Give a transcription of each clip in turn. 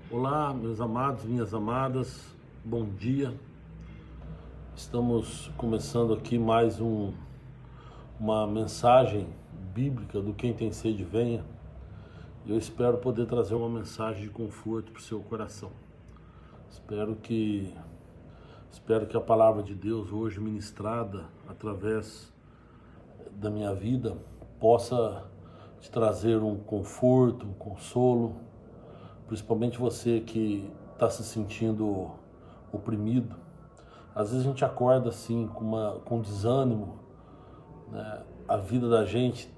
Olá, meus amados, minhas amadas, bom dia. Estamos começando aqui mais uma mensagem bíblica do Quem Tem Sede Venha. Eu espero poder trazer uma mensagem de conforto para o seu coração. Espero que a palavra de Deus hoje ministrada através da minha vida possa te trazer um conforto, um consolo, principalmente você que está se sentindo oprimido. Às vezes a gente acorda assim com desânimo, né? A vida da gente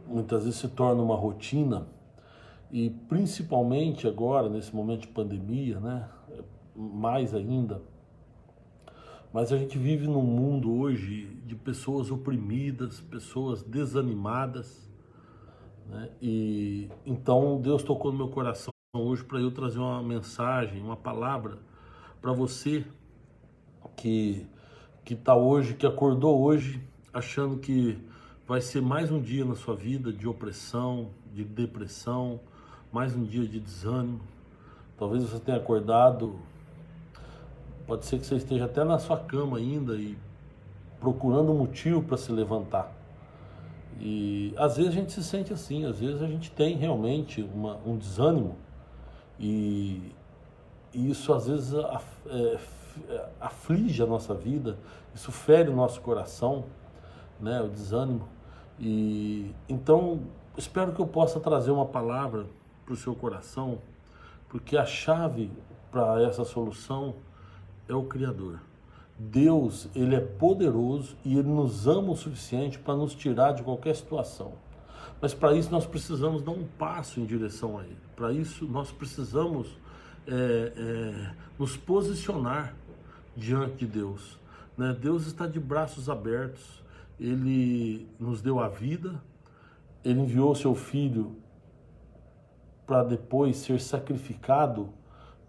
muitas vezes se torna uma rotina e principalmente agora nesse momento de pandemia, né? Mais ainda. Mas a gente vive num mundo hoje de pessoas oprimidas, pessoas desanimadas, né? E então Deus tocou no meu coração hoje para eu trazer uma mensagem, uma palavra para você que tá hoje, que acordou hoje achando que vai ser mais um dia na sua vida de opressão, de depressão, mais um dia de desânimo. Talvez você tenha acordado, pode ser que você esteja até na sua cama ainda e procurando um motivo para se levantar. E às vezes a gente se sente assim, às vezes a gente tem realmente um desânimo e isso às vezes aflige a nossa vida, isso fere o nosso coração, né, o desânimo. E então espero que eu possa trazer uma palavra para o seu coração, porque a chave para essa solução é o Criador. Deus, ele é poderoso e ele nos ama o suficiente para nos tirar de qualquer situação. Mas para isso nós precisamos dar um passo em direção a ele. Para isso nós precisamos nos posicionar diante de Deus, né? Deus está de braços abertos. Ele nos deu a vida, ele enviou seu filho para depois ser sacrificado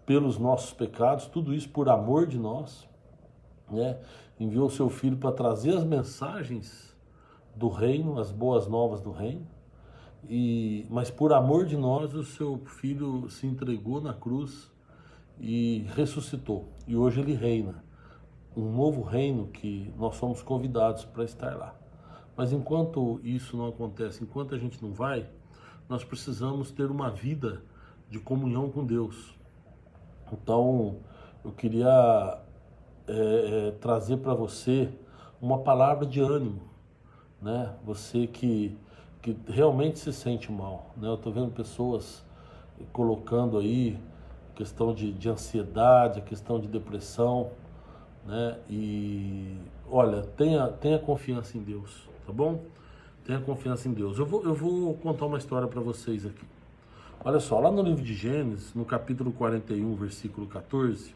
pelos nossos pecados, tudo isso por amor de nós, né? Enviou seu filho para trazer as mensagens do reino, as boas novas do reino. Mas por amor de nós, o seu filho se entregou na cruz e ressuscitou. E hoje ele reina. Um novo reino que nós somos convidados para estar lá. Mas enquanto isso não acontece, enquanto a gente não vai, nós precisamos ter uma vida de comunhão com Deus. Então, eu queria trazer para você uma palavra de ânimo, né? Você que realmente se sente mal, né? Eu estou vendo pessoas colocando aí a questão de ansiedade, a questão de depressão, né? E olha, tenha confiança em Deus, tá bom? Tenha confiança em Deus. Eu vou contar uma história para vocês aqui. Olha só, lá no livro de Gênesis, no capítulo 41, versículo 14,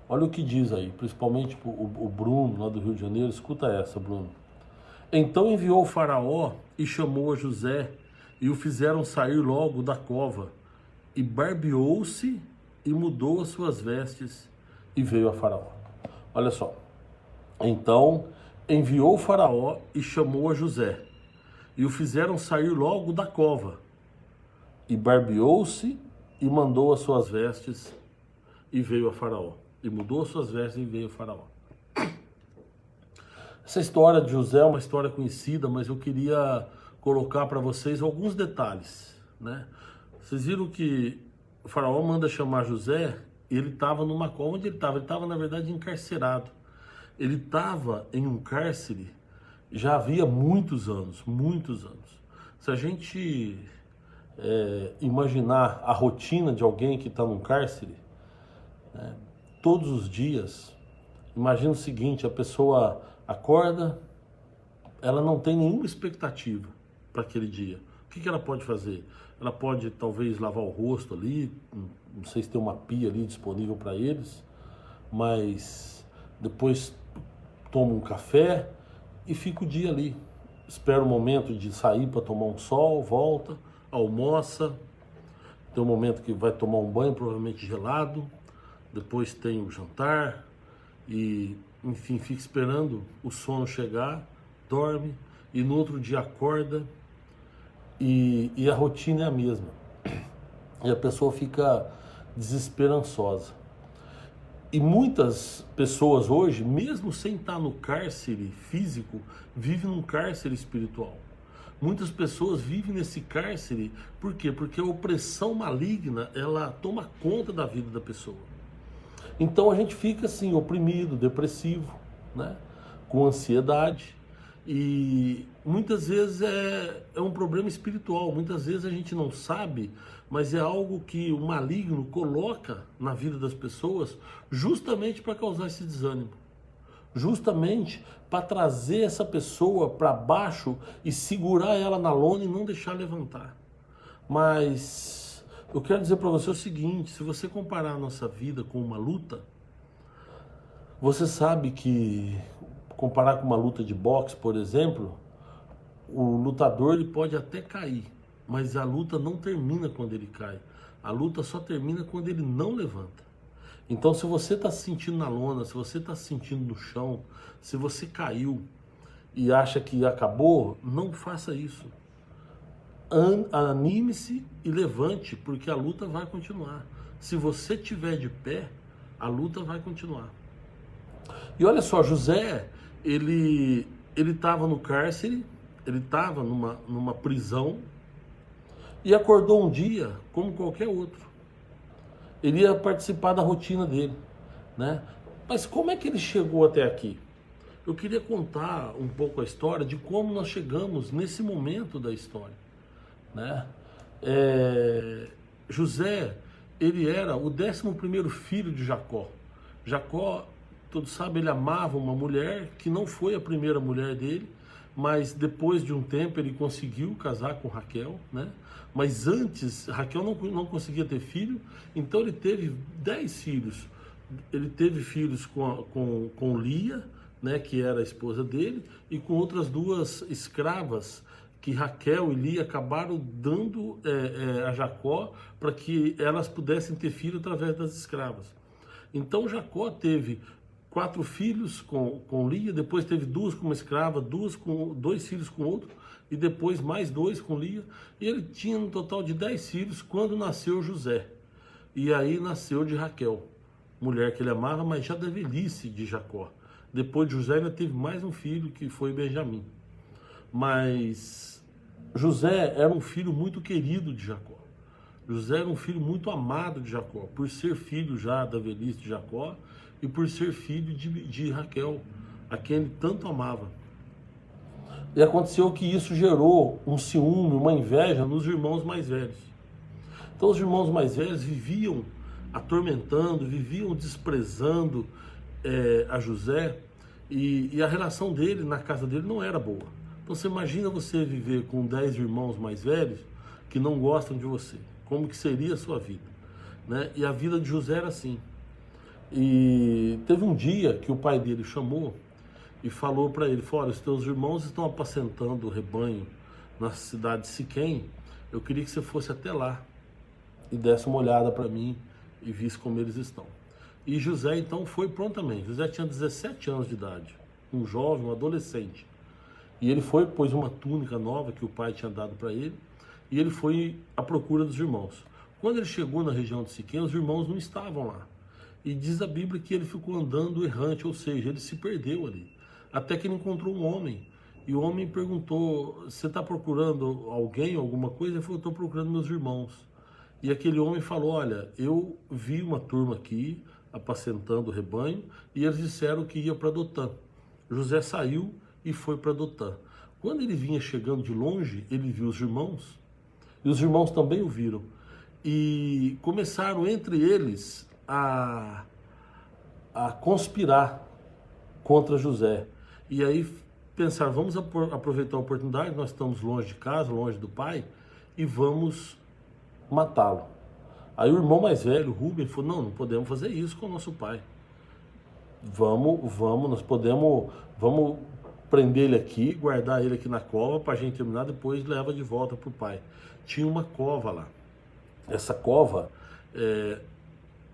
olha o que diz aí, principalmente o Bruno, lá do Rio de Janeiro. Escuta essa, Bruno. Então enviou o faraó e chamou a José e o fizeram sair logo da cova, e barbeou-se e mudou as suas vestes e veio a faraó. Olha só. Então enviou o faraó e chamou a José e o fizeram sair logo da cova, e barbeou-se e mandou as suas vestes e veio a faraó. E mudou as suas vestes e veio a faraó. Essa história de José é uma história conhecida, mas eu queria colocar para vocês alguns detalhes, né? Vocês viram que o faraó manda chamar José, e ele estava numa cova. Onde ele estava? Ele estava, na verdade, encarcerado. Ele estava em um cárcere já havia muitos anos, muitos anos. Se a gente imaginar a rotina de alguém que está num cárcere, né, todos os dias, imagina o seguinte: a pessoa acorda, ela não tem nenhuma expectativa para aquele dia. O que ela pode fazer? Ela pode talvez lavar o rosto ali, não sei se tem uma pia ali disponível para eles, mas depois toma um café e fica o dia ali. Espera o momento de sair para tomar um sol, volta, almoça, tem um momento que vai tomar um banho, provavelmente gelado, depois tem o jantar e, enfim, fica esperando o sono chegar, dorme e no outro dia acorda e a rotina é a mesma. E a pessoa fica desesperançosa. E muitas pessoas hoje, mesmo sem estar no cárcere físico, vivem num cárcere espiritual. Muitas pessoas vivem nesse cárcere, por quê? Porque a opressão maligna, ela toma conta da vida da pessoa. Então a gente fica assim, oprimido, depressivo, né? Com ansiedade. E muitas vezes é um problema espiritual, muitas vezes a gente não sabe, mas é algo que o maligno coloca na vida das pessoas justamente para causar esse desânimo. Justamente para trazer essa pessoa para baixo e segurar ela na lona e não deixar levantar. Mas eu quero dizer para você o seguinte, se você comparar a nossa vida com uma luta, você sabe que comparar com uma luta de boxe, por exemplo, o lutador ele pode até cair, mas a luta não termina quando ele cai. A luta só termina quando ele não levanta. Então, se você está se sentindo na lona, se você está se sentindo no chão, se você caiu e acha que acabou, não faça isso. Anime-se e levante, porque a luta vai continuar. Se você estiver de pé, a luta vai continuar. E olha só, José, ele estava no cárcere, ele estava numa prisão e acordou um dia como qualquer outro. Ele ia participar da rotina dele, né? Mas como é que ele chegou até aqui? Eu queria contar um pouco a história de como nós chegamos nesse momento da história, né? José, ele era o 11º filho de Jacó. Jacó, todos sabem, ele amava uma mulher que não foi a primeira mulher dele, mas depois de um tempo ele conseguiu casar com Raquel, né? Mas antes, Raquel não conseguia ter filho, então ele teve 10 filhos. Ele teve filhos com Lia, né, que era a esposa dele, e com outras 2 escravas que Raquel e Lia acabaram dando a Jacó para que elas pudessem ter filho através das escravas. Então Jacó teve 4 filhos com Lia, depois teve 2 com uma escrava, 2 filhos com outro, e depois mais 2 com Lia, e ele tinha um total de 10 filhos quando nasceu José. E aí nasceu de Raquel, mulher que ele amava, mas já da velhice de Jacó. Depois de José ainda teve mais um filho, que foi Benjamim. Mas José era um filho muito querido de Jacó. José era um filho muito amado de Jacó, por ser filho já da velhice de Jacó e por ser filho de Raquel, a quem ele tanto amava. E aconteceu que isso gerou um ciúme, uma inveja nos irmãos mais velhos. Então os irmãos mais velhos viviam atormentando, viviam desprezando a José, e a relação dele na casa dele não era boa. Então você imagina você viver com 10 irmãos mais velhos que não gostam de você. Como que seria a sua vida, né? E a vida de José era assim. E teve um dia que o pai dele chamou e falou para ele, olha, os teus irmãos estão apacentando o rebanho na cidade de Siquém, eu queria que você fosse até lá e desse uma olhada para mim e visse como eles estão. E José então foi prontamente. José tinha 17 anos de idade, um jovem, um adolescente. E ele foi, pôs uma túnica nova que o pai tinha dado para ele, e ele foi à procura dos irmãos. Quando ele chegou na região de Siquém, os irmãos não estavam lá. E diz a Bíblia que ele ficou andando errante, ou seja, ele se perdeu ali. Até que ele encontrou um homem. E o homem perguntou, você está procurando alguém, alguma coisa? Ele falou, estou procurando meus irmãos. E aquele homem falou, olha, eu vi uma turma aqui, apacentando o rebanho, e eles disseram que ia para Dotã. José saiu e foi para Dotã. Quando ele vinha chegando de longe, ele viu os irmãos, e os irmãos também o viram. E começaram entre eles a conspirar contra José. E aí pensaram, vamos aproveitar a oportunidade, nós estamos longe de casa, longe do pai, e vamos matá-lo. Aí o irmão mais velho, Rubem, falou, não podemos fazer isso com o nosso pai. Vamos prender ele aqui, guardar ele aqui na cova para a gente terminar, depois leva de volta para o pai. Tinha uma cova lá. Essa cova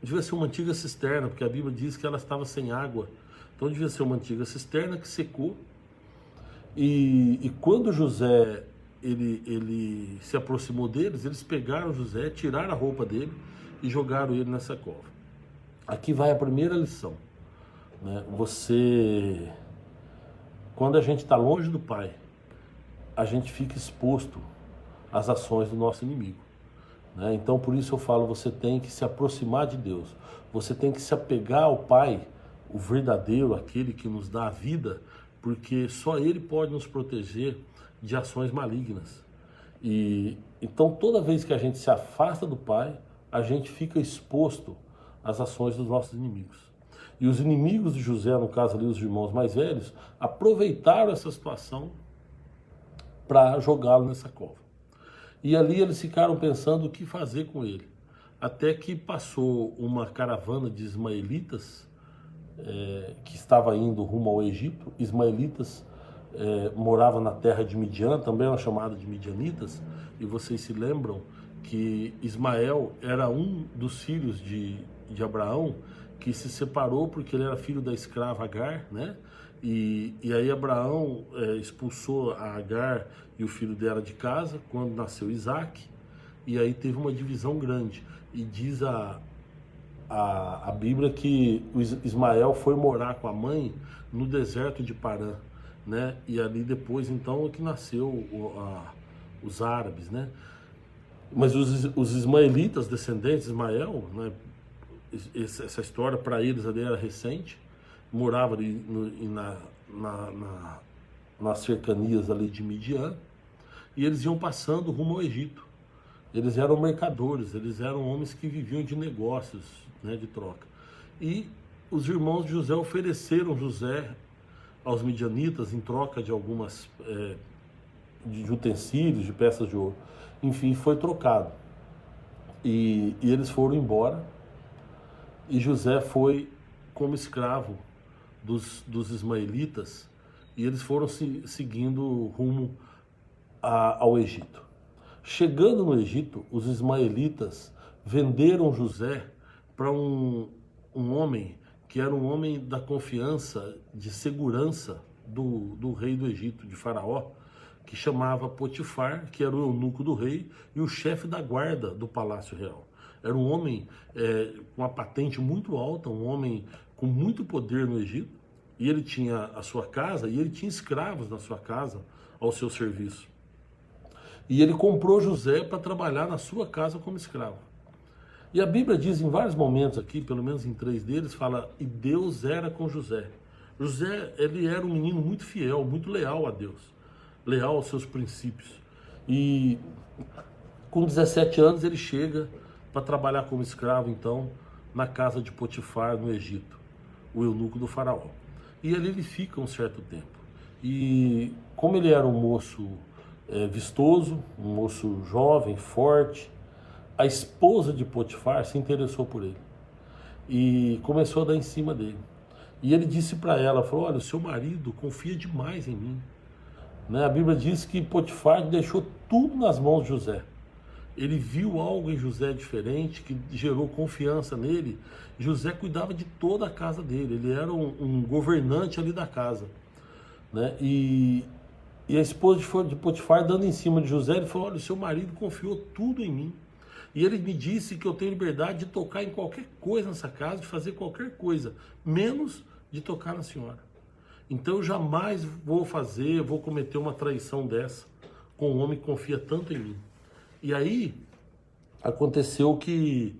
devia ser uma antiga cisterna, porque a Bíblia diz que ela estava sem água. Então devia ser uma antiga cisterna que secou. E quando José ele se aproximou deles, eles pegaram José, tiraram a roupa dele e jogaram ele nessa cova. Aqui vai a primeira lição, né? Quando a gente está longe do Pai, a gente fica exposto às ações do nosso inimigo, né? Então, por isso eu falo, você tem que se aproximar de Deus, você tem que se apegar ao Pai, o verdadeiro, aquele que nos dá a vida, porque só Ele pode nos proteger de ações malignas. E então, toda vez que a gente se afasta do Pai, a gente fica exposto às ações dos nossos inimigos. E os inimigos de José, no caso ali os irmãos mais velhos, aproveitaram essa situação para jogá-lo nessa cova. E ali eles ficaram pensando o que fazer com ele. Até que passou uma caravana de ismaelitas que estava indo rumo ao Egito. Ismaelitas moravam na terra de Midian, também era chamada de midianitas, e vocês se lembram que Ismael era um dos filhos de Abraão, que se separou porque ele era filho da escrava Agar, né? E aí Abraão expulsou a Agar e o filho dela de casa quando nasceu Isaac, e aí teve uma divisão grande. E diz a Bíblia que o Ismael foi morar com a mãe no deserto de Parã, né? E ali depois então é que nasceu os árabes, né? Mas os ismaelitas, descendentes de Ismael, né? Essa história para eles ali era recente, morava ali nas cercanias ali de Midian, e eles iam passando rumo ao Egito. Eles eram mercadores, eles eram homens que viviam de negócios, né, de troca. E os irmãos de José ofereceram José aos midianitas em troca de algumas de utensílios, de peças de ouro. Enfim, foi trocado. E eles foram embora, e José foi como escravo dos ismaelitas, e eles foram seguindo rumo ao Egito. Chegando no Egito, os ismaelitas venderam José para um homem que era um homem da confiança, de segurança do rei do Egito, de Faraó, que chamava Potifar, que era o eunuco do rei e o chefe da guarda do Palácio Real. Era um homem com uma patente muito alta, um homem com muito poder no Egito, e ele tinha a sua casa, e ele tinha escravos na sua casa ao seu serviço. E ele comprou José para trabalhar na sua casa como escravo. E a Bíblia diz em vários momentos aqui, pelo menos em 3 deles, fala, e Deus era com José. José, ele era um menino muito fiel, muito leal a Deus, leal aos seus princípios. E com 17 anos ele chega para trabalhar como escravo, então, na casa de Potifar, no Egito, o eunuco do faraó. E ali ele fica um certo tempo. E como ele era um moço vistoso, um moço jovem, forte, a esposa de Potifar se interessou por ele e começou a dar em cima dele. E ele disse para ela, falou, olha, o seu marido confia demais em mim, né? A Bíblia diz que Potifar deixou tudo nas mãos de José. Ele viu algo em José diferente, que gerou confiança nele. José cuidava de toda a casa dele, ele era um governante ali da casa, né? E a esposa de Potifar, dando em cima de José, ele falou, olha, o seu marido confiou tudo em mim. E ele me disse que eu tenho liberdade de tocar em qualquer coisa nessa casa, de fazer qualquer coisa, menos de tocar na senhora. Então eu jamais vou cometer uma traição dessa com um homem que confia tanto em mim. E aí aconteceu que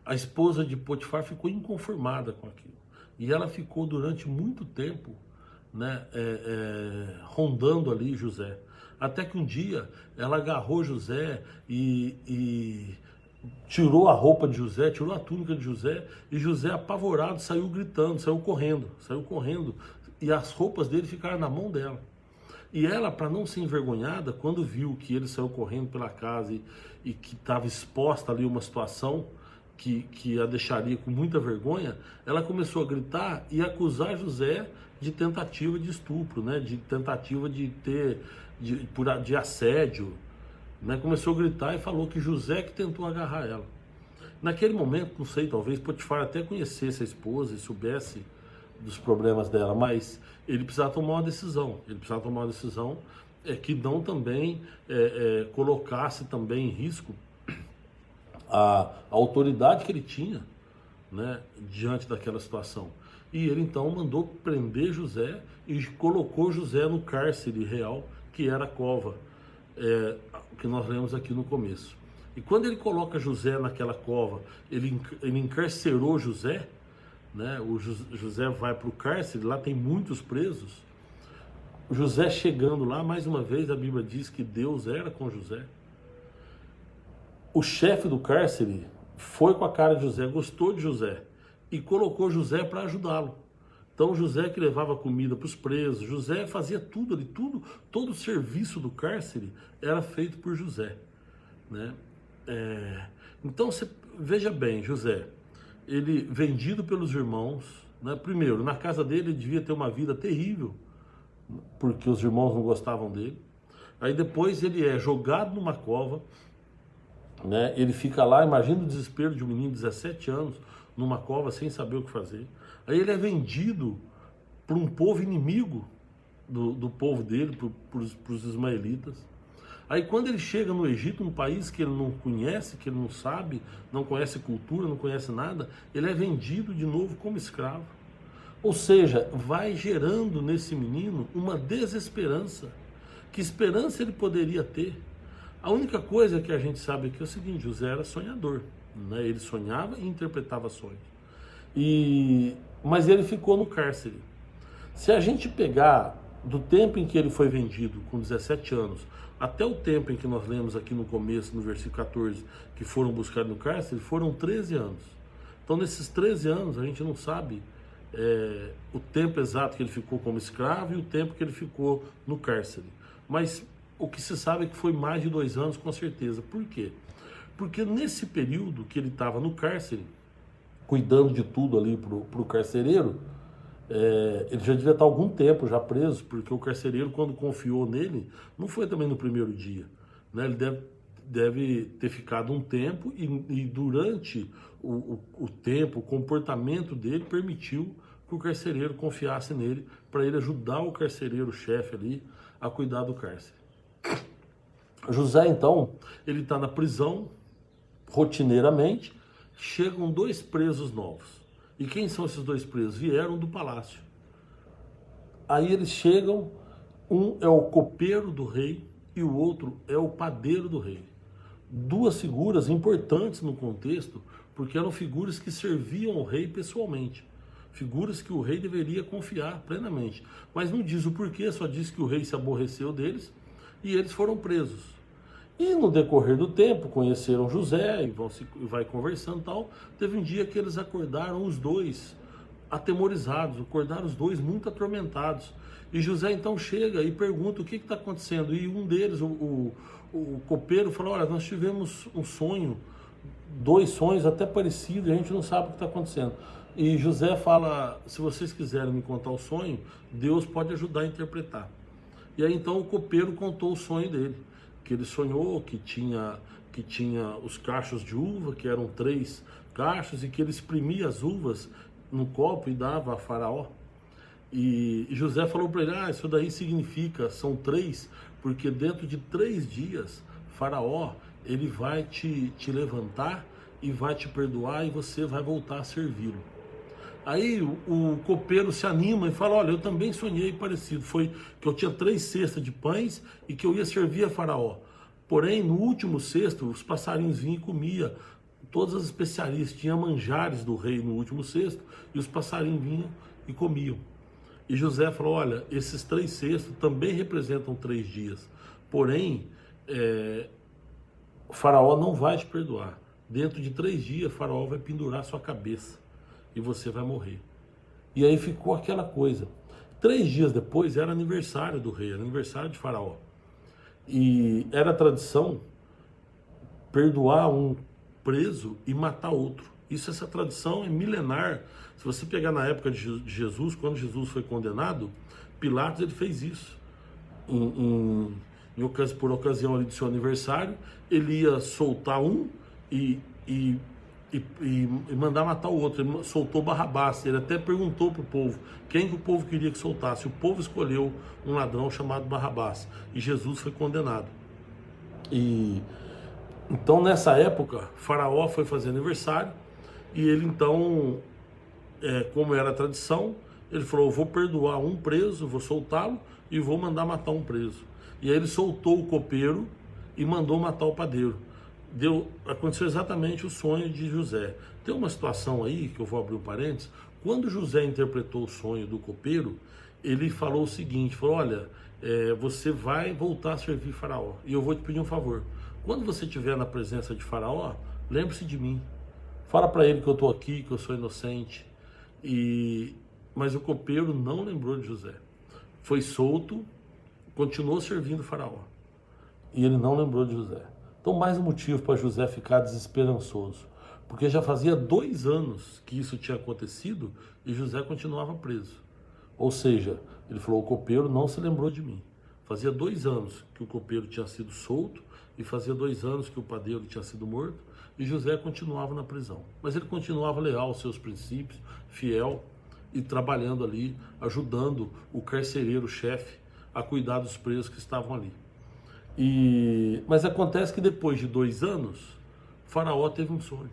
a esposa de Potifar ficou inconformada com aquilo. E ela ficou durante muito tempo, né, rondando ali José. Até que um dia ela agarrou José e tirou a roupa de José, tirou a túnica de José, e José, apavorado, saiu gritando, saiu correndo, e as roupas dele ficaram na mão dela. E ela, para não ser envergonhada, quando viu que ele saiu correndo pela casa e que estava exposta ali uma situação que a deixaria com muita vergonha, ela começou a gritar e acusar José de tentativa de estupro, né? De tentativa de assédio, né? Começou a gritar e falou que José que tentou agarrar ela. Naquele momento, não sei, talvez Potifar até conhecesse a esposa e soubesse dos problemas dela, mas ele precisava tomar uma decisão. que não também colocasse também em risco a autoridade que ele tinha, né, diante daquela situação. E ele então mandou prender José e colocou José no cárcere real, que era a cova, que nós lemos aqui no começo. E quando ele coloca José naquela cova, ele encarcerou José, né? O José vai para o cárcere, lá tem muitos presos. José chegando lá, mais uma vez a Bíblia diz que Deus era com José. O chefe do cárcere foi com a cara de José, gostou de José e colocou José para ajudá-lo. Então José que levava comida para os presos, José fazia tudo ali, todo o serviço do cárcere era feito por José, né? Então você veja bem, José, ele vendido pelos irmãos, né? Primeiro, na casa dele ele devia ter uma vida terrível, porque os irmãos não gostavam dele. Aí depois ele é jogado numa cova, né? Ele fica lá, imagina o desespero de um menino de 17 anos, numa cova sem saber o que fazer. Aí ele é vendido para um povo inimigo do povo dele, para os ismaelitas. Aí quando ele chega no Egito, um país que ele não conhece, que ele não sabe, não conhece cultura, não conhece nada, ele é vendido de novo como escravo. Ou seja, vai gerando nesse menino uma desesperança. Que esperança ele poderia ter? A única coisa que a gente sabe aqui é o seguinte: José era sonhador, né? Ele sonhava e interpretava sonhos. Mas ele ficou no cárcere. Se a gente pegar do tempo em que ele foi vendido, com 17 anos, até o tempo em que nós lemos aqui no começo, no versículo 14, que foram buscar no cárcere, foram 13 anos. Então nesses 13 anos a gente não sabe o tempo exato que ele ficou como escravo e o tempo que ele ficou no cárcere. Mas o que se sabe é que foi mais de 2 anos com certeza. Por quê? Porque nesse período que ele estava no cárcere, cuidando de tudo ali para o carcereiro, ele já devia estar algum tempo já preso, porque o carcereiro, quando confiou nele, não foi também no primeiro dia, né? Ele deve ter ficado um tempo e durante o tempo, o comportamento dele permitiu que o carcereiro confiasse nele para ele ajudar o carcereiro-chefe ali a cuidar do cárcere. José, então, ele está na prisão, rotineiramente, chegam 2 presos novos. E quem são esses 2 presos? Vieram do palácio. Aí eles chegam, um é o copeiro do rei e o outro é o padeiro do rei. 2 figuras importantes no contexto, porque eram figuras que serviam ao rei pessoalmente. Figuras que o rei deveria confiar plenamente. Mas não diz o porquê, só diz que o rei se aborreceu deles e eles foram presos. E no decorrer do tempo, conheceram José e vai conversando e tal. Teve um dia que eles acordaram os 2 atemorizados, acordaram os 2 muito atormentados. E José então chega e pergunta o que está acontecendo. E um deles, o copeiro, falou: olha, nós tivemos um sonho, 2 sonhos até parecidos, e a gente não sabe o que está acontecendo. E José fala: se vocês quiserem me contar o sonho, Deus pode ajudar a interpretar. E aí então o copeiro contou o sonho dele, que ele sonhou que tinha os cachos de uva, que eram 3 cachos, e que ele exprimia as uvas no copo e dava a Faraó. E José falou para ele: isso daí significa, são 3, porque dentro de 3 dias, Faraó, ele vai te levantar e vai te perdoar e você vai voltar a servi-lo. Aí o copeiro se anima e fala: olha, eu também sonhei parecido, foi que eu tinha 3 cestas de pães e que eu ia servir a Faraó. Porém, no último cesto, os passarinhos vinham e comiam todas as especiarias, tinha manjares do rei no último cesto, e os passarinhos vinham e comiam. E José falou: olha, esses 3 cestos também representam 3 dias, porém, o Faraó não vai te perdoar. Dentro de 3 dias, o Faraó vai pendurar sua cabeça e você vai morrer. E aí ficou aquela coisa. 3 dias depois era aniversário do rei, era aniversário de Faraó. E era tradição perdoar um preso e matar outro. Essa tradição é milenar. Se você pegar na época de Jesus, quando Jesus foi condenado, Pilatos ele fez isso. Por ocasião ali do seu aniversário, ele ia soltar um e e mandar matar o outro. Ele soltou Barrabás. Ele até perguntou para o povo quem que o povo queria que soltasse. O povo escolheu um ladrão chamado Barrabás. E Jesus foi condenado. E então, nessa época, Faraó foi fazer aniversário. E ele então, como era a tradição, ele falou: eu vou perdoar um preso, vou soltá-lo e vou mandar matar um preso. E aí ele soltou o copeiro e mandou matar o padeiro. Aconteceu exatamente o sonho de José. Tem uma situação aí, que eu vou abrir um parênteses. Quando José interpretou o sonho do copeiro, ele falou o seguinte, falou: olha, você vai voltar a servir Faraó, e eu vou te pedir um favor. Quando você estiver na presença de Faraó, lembre-se de mim. Fala para ele que eu estou aqui, que eu sou inocente. Mas o copeiro não lembrou de José. Foi solto, continuou servindo Faraó. E ele não lembrou de José. Então, mais um motivo para José ficar desesperançoso. Porque já fazia 2 anos que isso tinha acontecido e José continuava preso. Ou seja, ele falou: o copeiro não se lembrou de mim. Fazia 2 anos que o copeiro tinha sido solto e fazia 2 anos que o padeiro tinha sido morto e José continuava na prisão. Mas ele continuava leal aos seus princípios, fiel e trabalhando ali, ajudando o carcereiro-chefe a cuidar dos presos que estavam ali. Mas acontece que depois de 2 anos, Faraó teve um sonho.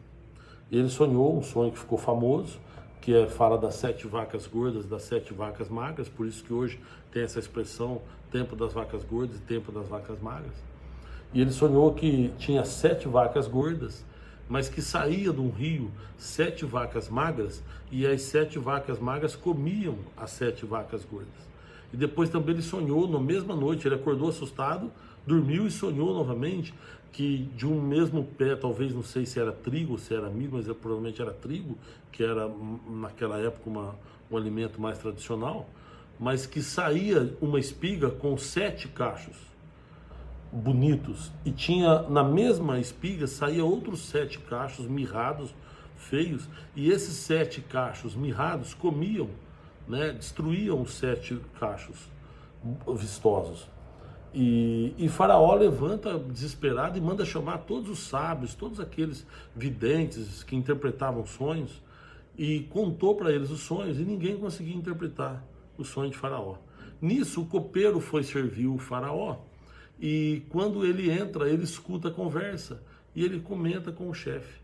Ele sonhou um sonho que ficou famoso, que fala das 7 vacas gordas, das 7 vacas magras, por isso que hoje tem essa expressão, tempo das vacas gordas e tempo das vacas magras. E ele sonhou que tinha 7 vacas gordas, mas que saía de um rio 7 vacas magras, e as 7 vacas magras comiam as 7 vacas gordas. E depois também ele sonhou, na mesma noite, ele acordou assustado, dormiu e sonhou novamente que de um mesmo pé, talvez, não sei se era trigo ou se era milho, mas provavelmente era trigo, que era naquela época um alimento mais tradicional, mas que saía uma espiga com 7 cachos bonitos, e tinha na mesma espiga saía outros 7 cachos mirrados, feios, e esses 7 cachos mirrados comiam, destruíam os 7 cachos vistosos. E Faraó levanta desesperado e manda chamar todos os sábios, todos aqueles videntes que interpretavam sonhos, e contou para eles os sonhos, e ninguém conseguia interpretar o sonho de Faraó. Nisso, o copeiro foi servir o Faraó, e quando ele entra, ele escuta a conversa, e ele comenta com o chefe.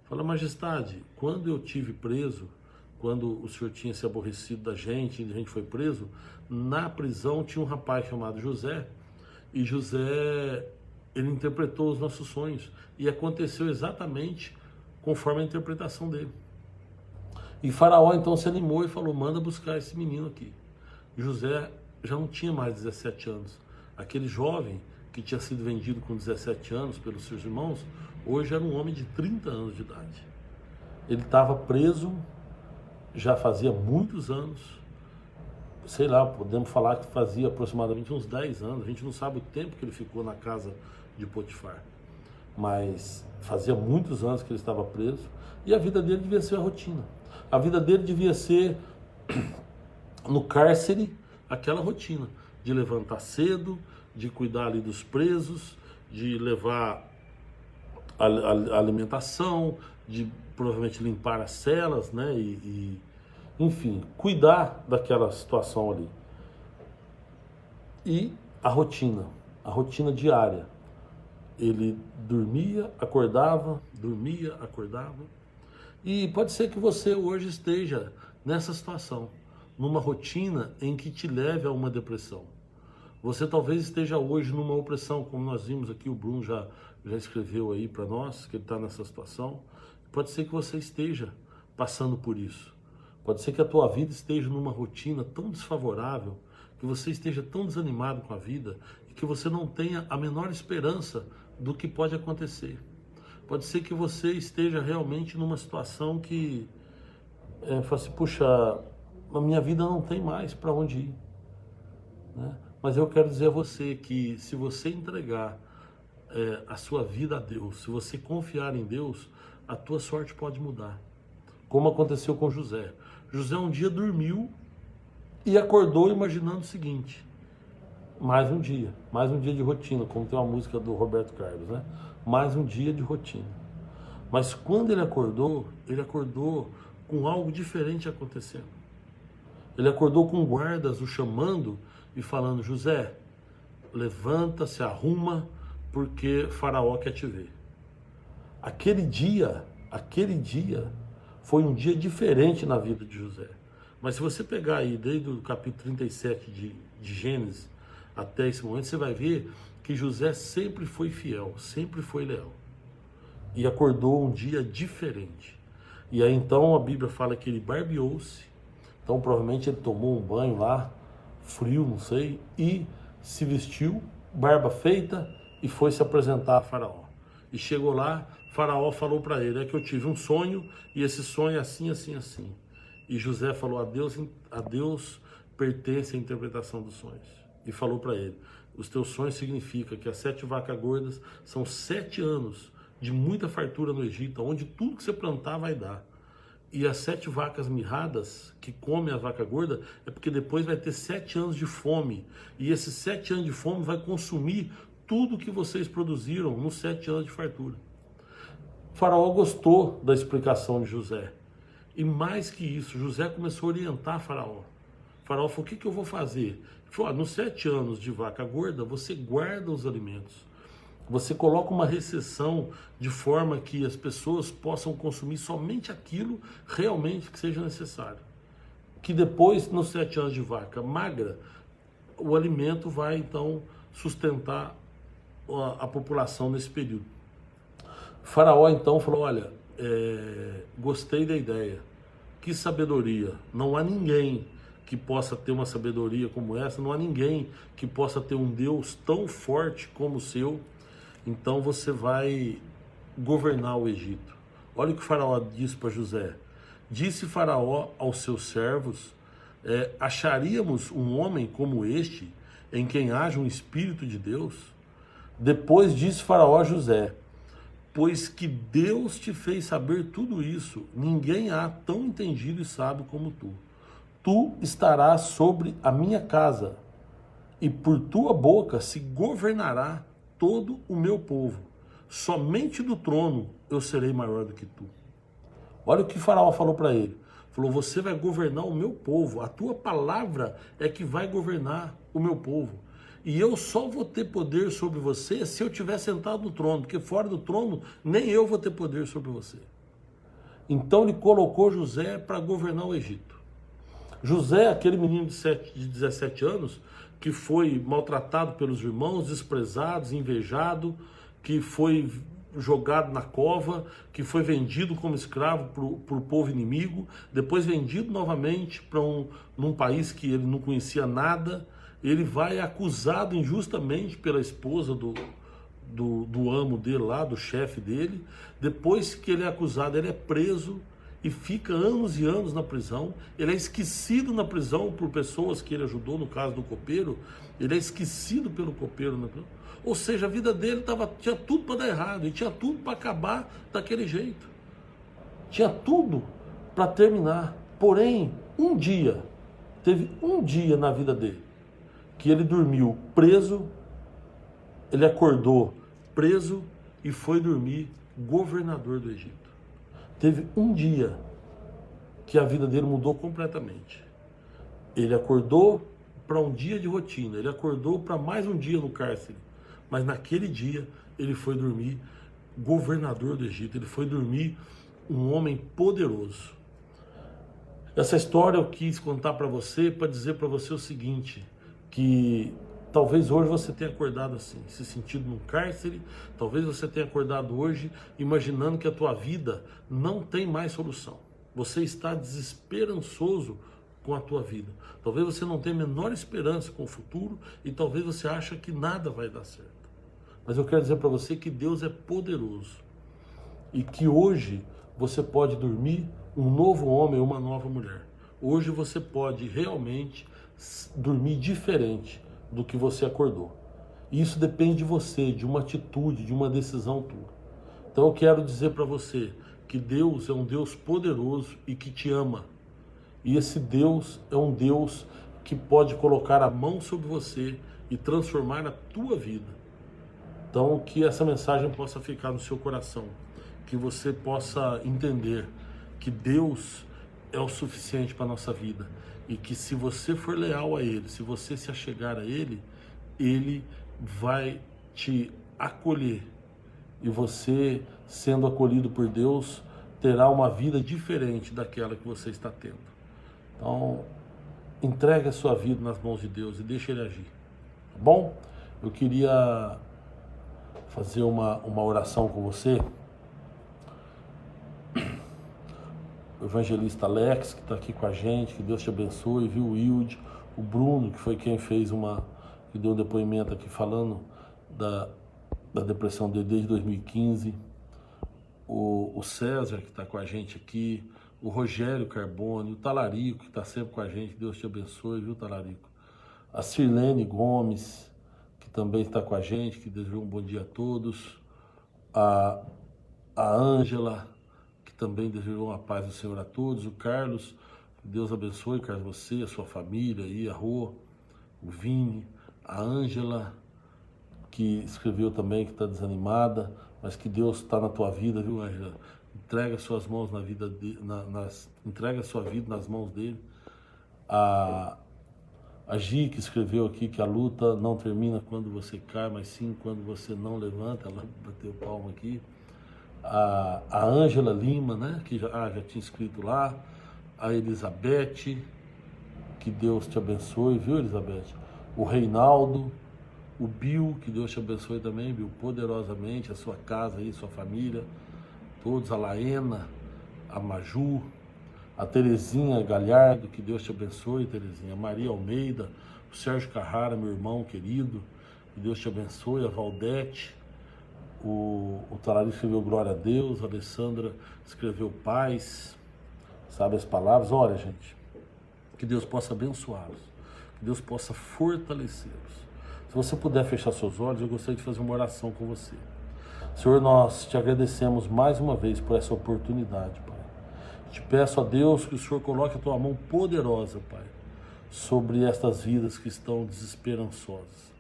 Fala: majestade, quando eu tive preso, quando o senhor tinha se aborrecido da gente, e a gente foi preso, na prisão tinha um rapaz chamado José, e José, ele interpretou os nossos sonhos, e aconteceu exatamente conforme a interpretação dele. E Faraó então se animou e falou: manda buscar esse menino aqui. José já não tinha mais 17 anos. Aquele jovem que tinha sido vendido com 17 anos pelos seus irmãos, hoje era um homem de 30 anos de idade. Ele estava preso já fazia muitos anos, sei lá, podemos falar que fazia aproximadamente uns 10 anos, a gente não sabe o tempo que ele ficou na casa de Potifar, mas fazia muitos anos que ele estava preso, e a vida dele devia ser a rotina. A vida dele devia ser, no cárcere, aquela rotina de levantar cedo, de cuidar ali dos presos, de levar a alimentação, de provavelmente limpar as celas, enfim, cuidar daquela situação ali. E a rotina diária. Ele dormia, acordava, E pode ser que você hoje esteja nessa situação, numa rotina em que te leve a uma depressão. Você talvez esteja hoje numa opressão, como nós vimos aqui, o Bruno já escreveu aí para nós, que ele está nessa situação. Pode ser que você esteja passando por isso. Pode ser que a tua vida esteja numa rotina tão desfavorável, que você esteja tão desanimado com a vida, e que você não tenha a menor esperança do que pode acontecer. Pode ser que você esteja realmente numa situação que fala assim: puxa, a minha vida não tem mais para onde ir. Mas eu quero dizer a você que se você entregar a sua vida a Deus, se você confiar em Deus, a tua sorte pode mudar. Como aconteceu com José. José um dia dormiu e acordou imaginando o seguinte: mais um dia de rotina, como tem uma música do Roberto Carlos, mais um dia de rotina. Mas quando ele acordou com algo diferente acontecendo. Ele acordou com guardas o chamando e falando: José, levanta, se arruma, porque Faraó quer te ver. Aquele dia foi um dia diferente na vida de José. Mas se você pegar aí desde o capítulo 37 de Gênesis até esse momento, você vai ver que José sempre foi fiel, sempre foi leal. E acordou um dia diferente. E aí então a Bíblia fala que ele barbeou-se. Então provavelmente ele tomou um banho lá, frio, não sei, e se vestiu, barba feita, e foi se apresentar a Faraó. E chegou lá, Faraó falou para ele: é que eu tive um sonho, e esse sonho é assim, assim, assim. E José falou: a Deus pertence a interpretação dos sonhos. E falou para ele: os teus sonhos significam que as 7 vacas gordas são 7 anos de muita fartura no Egito, onde tudo que você plantar vai dar. E as 7 vacas mirradas, que comem a vaca gorda, é porque depois vai ter 7 anos de fome. E esses 7 anos de fome vai consumir tudo que vocês produziram nos 7 anos de fartura. O faraó gostou da explicação de José. E mais que isso, José começou a orientar Faraó. Faraó falou: o que eu vou fazer? Ele falou: nos 7 anos de vaca gorda, você guarda os alimentos. Você coloca uma restrição de forma que as pessoas possam consumir somente aquilo realmente que seja necessário. Que depois, nos 7 anos de vaca magra, o alimento vai então sustentar a população nesse período. O faraó então falou: olha, gostei da ideia, que sabedoria, não há ninguém que possa ter uma sabedoria como essa, não há ninguém que possa ter um Deus tão forte como o seu. Então você vai governar o Egito. Olha o que o faraó disse para José. Disse Faraó aos seus servos: acharíamos um homem como este, em quem haja um Espírito de Deus? Depois disse Faraó a José: pois que Deus te fez saber tudo isso, ninguém há tão entendido e sábio como tu. Tu estarás sobre a minha casa, e por tua boca se governará todo o meu povo. Somente do trono eu serei maior do que tu. Olha o que Faraó falou para ele. Falou: você vai governar o meu povo. A tua palavra é que vai governar o meu povo. E eu só vou ter poder sobre você se eu estiver sentado no trono, porque fora do trono nem eu vou ter poder sobre você. Então ele colocou José para governar o Egito. José, aquele menino de 17 anos, que foi maltratado pelos irmãos, desprezado, invejado, que foi jogado na cova, que foi vendido como escravo para o povo inimigo, depois vendido novamente para num país que ele não conhecia nada. Ele vai acusado injustamente pela esposa do amo dele lá, do chefe dele. Depois que ele é acusado, ele é preso e fica anos e anos na prisão. Ele é esquecido na prisão por pessoas que ele ajudou, no caso do copeiro. Ele é esquecido pelo copeiro na prisão. Ou seja, a vida dele tinha tudo para dar errado, e tinha tudo para acabar daquele jeito. Tinha tudo para terminar. Porém, teve um dia na vida dele, que ele dormiu preso, ele acordou preso e foi dormir governador do Egito. Teve um dia que a vida dele mudou completamente. Ele acordou para um dia de rotina, ele acordou para mais um dia no cárcere, mas naquele dia ele foi dormir governador do Egito, ele foi dormir um homem poderoso. Essa história eu quis contar para você, para dizer para você o seguinte: que talvez hoje você tenha acordado assim, se sentindo num cárcere. Talvez você tenha acordado hoje imaginando que a tua vida não tem mais solução. Você está desesperançoso com a tua vida. Talvez você não tenha a menor esperança com o futuro e talvez você ache que nada vai dar certo. Mas eu quero dizer para você que Deus é poderoso e que hoje você pode dormir um novo homem ou uma nova mulher. Hoje você pode realmente dormir diferente do que você acordou. E isso depende de você, de uma atitude, de uma decisão tua. Então eu quero dizer para você que Deus é um Deus poderoso e que te ama. E esse Deus é um Deus que pode colocar a mão sobre você e transformar a tua vida. Então que essa mensagem possa ficar no seu coração. que você possa entender que Deus é o suficiente para a nossa vida e que se você for leal a Ele, se você se achegar a Ele, Ele vai te acolher e você, sendo acolhido por Deus, terá uma vida diferente daquela que você está tendo. Então, entregue a sua vida nas mãos de Deus e deixe Ele agir, tá bom? Eu queria fazer uma oração com você. O evangelista Alex, que está aqui com a gente, que Deus te abençoe, viu? O Wilde, o Bruno, que foi quem fez que deu um depoimento aqui falando da depressão dele desde 2015, o César, que está com a gente aqui, o Rogério Carbone, o Talarico, que está sempre com a gente, Deus te abençoe, viu, Talarico? A Sirlene Gomes, que também está com a gente, que desejou um bom dia a todos. A Ângela, que também desejou uma paz do Senhor a todos. O Carlos, que Deus abençoe, Carlos, você, a sua família aí, a Rô, o Vini, a Ângela, que escreveu também, que está desanimada, mas que Deus está na tua vida, viu, Ângela? Entrega suas mãos na vida entrega a sua vida nas mãos dele. A Gi, que escreveu aqui que a luta não termina quando você cai, mas sim quando você não levanta. Ela bateu palma aqui. A Ângela Lima, né, que já tinha escrito lá. A Elizabeth, que Deus te abençoe, viu, Elizabeth? O Reinaldo, o Bill, que Deus te abençoe também, Bill, poderosamente, a sua casa aí, sua família, todos, a Laena, a Maju, a Terezinha Galhardo, que Deus te abençoe, Terezinha, a Maria Almeida, o Sérgio Carrara, meu irmão querido, que Deus te abençoe, a Valdete, o Talari escreveu glória a Deus, a Alessandra escreveu paz, sabe as palavras? Olha, gente, que Deus possa abençoá-los, que Deus possa fortalecê-los. Se você puder fechar seus olhos, eu gostaria de fazer uma oração com você. Senhor, nós te agradecemos mais uma vez por essa oportunidade, Pai. Te peço a Deus que o Senhor coloque a tua mão poderosa, Pai, sobre estas vidas que estão desesperançosas.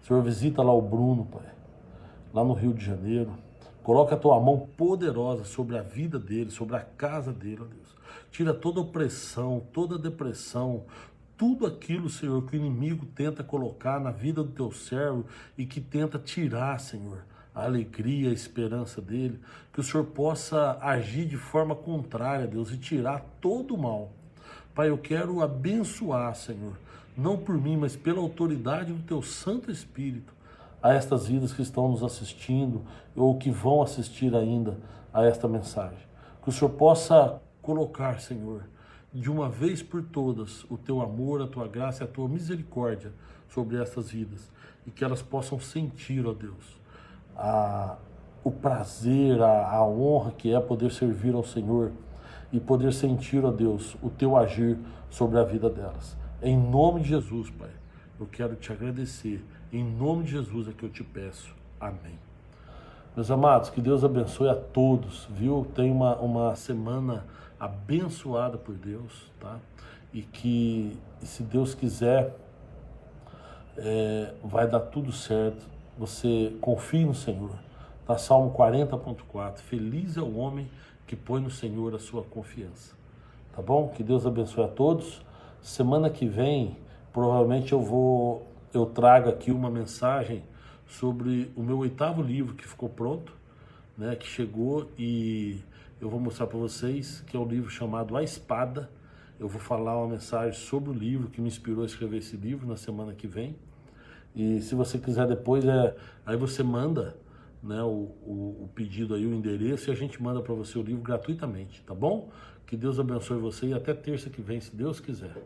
Senhor, visita lá o Bruno, Pai, lá no Rio de Janeiro. Coloca a tua mão poderosa sobre a vida dele, sobre a casa dele, ó Deus. Tira toda opressão, toda depressão, tudo aquilo, Senhor, que o inimigo tenta colocar na vida do teu servo e que tenta tirar, Senhor, a alegria, a esperança dele, que o Senhor possa agir de forma contrária, Deus, e tirar todo o mal. Pai, eu quero abençoar, Senhor, não por mim, mas pela autoridade do teu Santo Espírito, a estas vidas que estão nos assistindo ou que vão assistir ainda a esta mensagem. Que o Senhor possa colocar, Senhor, de uma vez por todas, o teu amor, a tua graça e a tua misericórdia sobre estas vidas e que elas possam sentir, ó Deus, o prazer, a honra que é poder servir ao Senhor e poder sentir, ó Deus, o teu agir sobre a vida delas. Em nome de Jesus, Pai, eu quero te agradecer. Em nome de Jesus é que eu te peço. Amém. Meus amados, que Deus abençoe a todos, viu? Tenha uma semana abençoada por Deus, tá? E que, se Deus quiser, vai dar tudo certo. Você confie no Senhor. Tá? Salmo 40.4. Feliz é o homem que põe no Senhor a sua confiança. Tá bom? Que Deus abençoe a todos. Semana que vem, provavelmente eu trago aqui uma mensagem sobre o meu 8º livro que ficou pronto, né, que chegou, e eu vou mostrar para vocês que é um livro chamado A Espada. Eu vou falar uma mensagem sobre o livro que me inspirou a escrever esse livro na semana que vem. E se você quiser depois, aí você manda, né, o pedido aí, o endereço, e a gente manda para você o livro gratuitamente, tá bom? Que Deus abençoe você e até terça que vem, se Deus quiser.